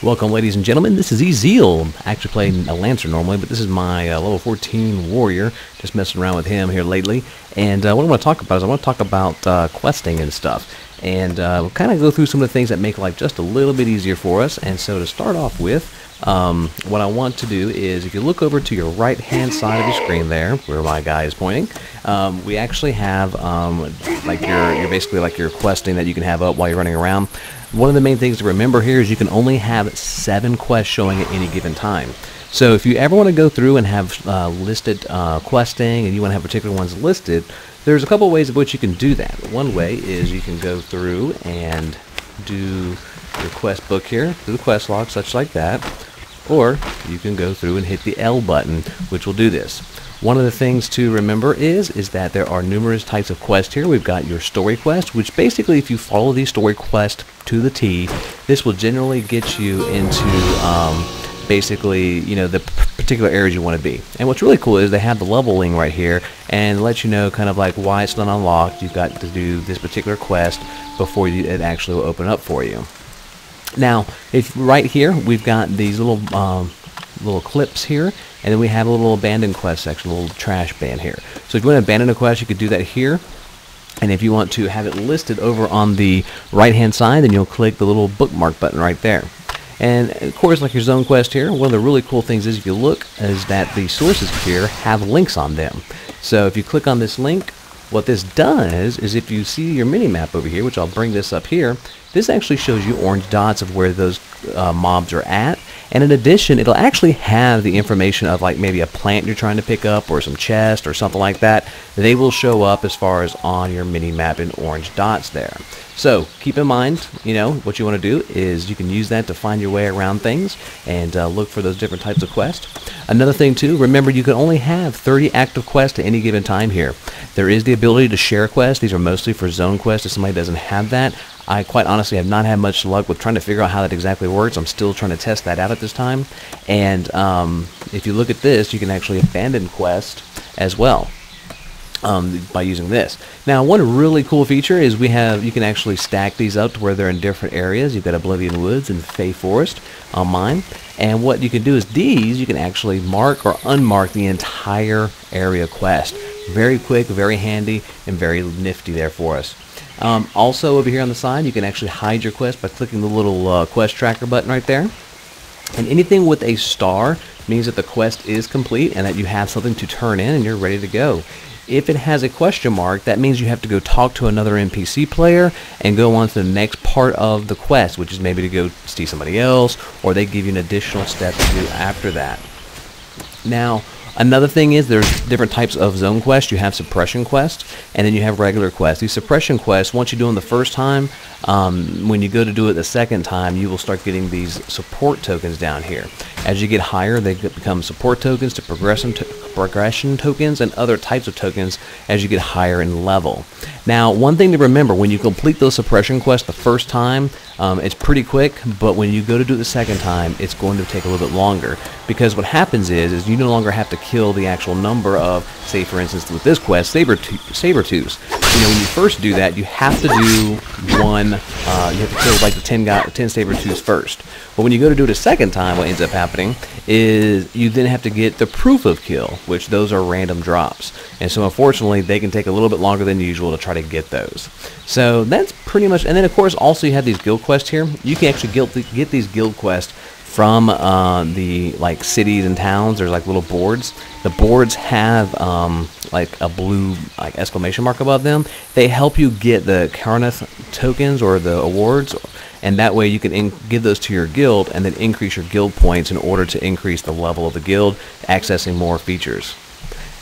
Welcome, ladies and gentlemen. This is Eziel. I actually play a Lancer normally, but this is my level 14 warrior. Just messing around with him here lately. And what I want to talk about is I want to talk about questing and stuff. And we'll kind of go through some of the things that make life just a little bit easier for us. And so to start off with, what I want to do is, if you look over to your right-hand side of your screen there, where my guy is pointing, we actually have like your basically like your questing that you can have up while you're running around. One of the main things to remember here is you can only have 7 quests showing at any given time. So if you ever want to go through and have listed questing and you want to have particular ones listed, there's a couple ways of which you can do that. One way is you can go through and do your quest book here, do the quest log, such like that, or you can go through and hit the L button, which will do this. One of the things to remember is that there are numerous types of quests here. We've got your story quest, which basically, if you follow these story quests to the T, this will generally get you into basically, you know, the particular areas you want to be. And what's really cool is they have the leveling right here and let you know kind of like why it's not unlocked. You've got to do this particular quest before it actually will open up for you. Now, if right here we've got these little clips here, and then we have a little abandoned quest section, a little trash ban here. So if you want to abandon a quest, you could do that here. And if you want to have it listed over on the right hand side, then you'll click the little bookmark button right there. And of course, like your zone quest here, one of the really cool things is, if you look, is that the sources here have links on them. So if you click on this link, what this does is, if you see your mini map over here, which I'll bring this up here, this actually shows you orange dots of where those mobs are at. And in addition, it'll actually have the information of like maybe a plant you're trying to pick up or some chest or something like that. They will show up as far as on your mini map in orange dots there. So keep in mind, you know, what you want to do is you can use that to find your way around things and look for those different types of quests. Another thing too, remember you can only have 30 active quests at any given time here. There is the ability to share quests. These are mostly for zone quests if somebody doesn't have that. I quite honestly have not had much luck with trying to figure out how that exactly works. I'm still trying to test that out at this time. And if you look at this, you can actually abandon quest as well by using this. Now, one really cool feature is you can actually stack these up to where they're in different areas. You've got Oblivion Woods and Fey Forest on mine. And what you can do is you can actually mark or unmark the entire area quest. Very quick, very handy, and very nifty there for us. Also over here on the side, you can actually hide your quest by clicking the little quest tracker button right there. And anything with a star means that the quest is complete and that you have something to turn in and you're ready to go. If it has a question mark, that means you have to go talk to another NPC player and go on to the next part of the quest, which is maybe to go see somebody else, or they give you an additional step to do after that. Now, another thing is there's different types of zone quests. You have suppression quests, and then you have regular quests. These suppression quests, once you do them the first time, when you go to do it the second time, you will start getting these support tokens down here. As you get higher, they become support tokens to progression tokens and other types of tokens as you get higher in level. Now, one thing to remember, when you complete those suppression quests the first time, it's pretty quick, but when you go to do it the second time, it's going to take a little bit longer, because what happens is you no longer have to kill the actual number of, say for instance with this quest, saber-tooths. You know, when you first do that, you have to do you have to kill like the 10 saber-tooths first. But when you go to do it a second time, what ends up happening is you then have to get the proof of kill, which those are random drops. And so unfortunately, they can take a little bit longer than usual to try to get those. So that's pretty much, and then of course also you have these guild quests here. You can actually get these guild quests from the like cities and towns. There's like little boards. The boards have like a blue like exclamation mark above them. They help you get the Karnath tokens or the awards, and that way you can give those to your guild and then increase your guild points in order to increase the level of the guild, accessing more features.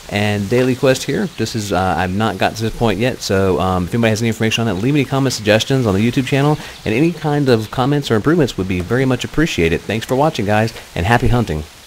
And daily quest here, this is, I've not got to this point yet, so if anybody has any information on that, leave any comment suggestions on the YouTube channel, and any kind of comments or improvements would be very much appreciated. Thanks for watching, guys, and happy hunting.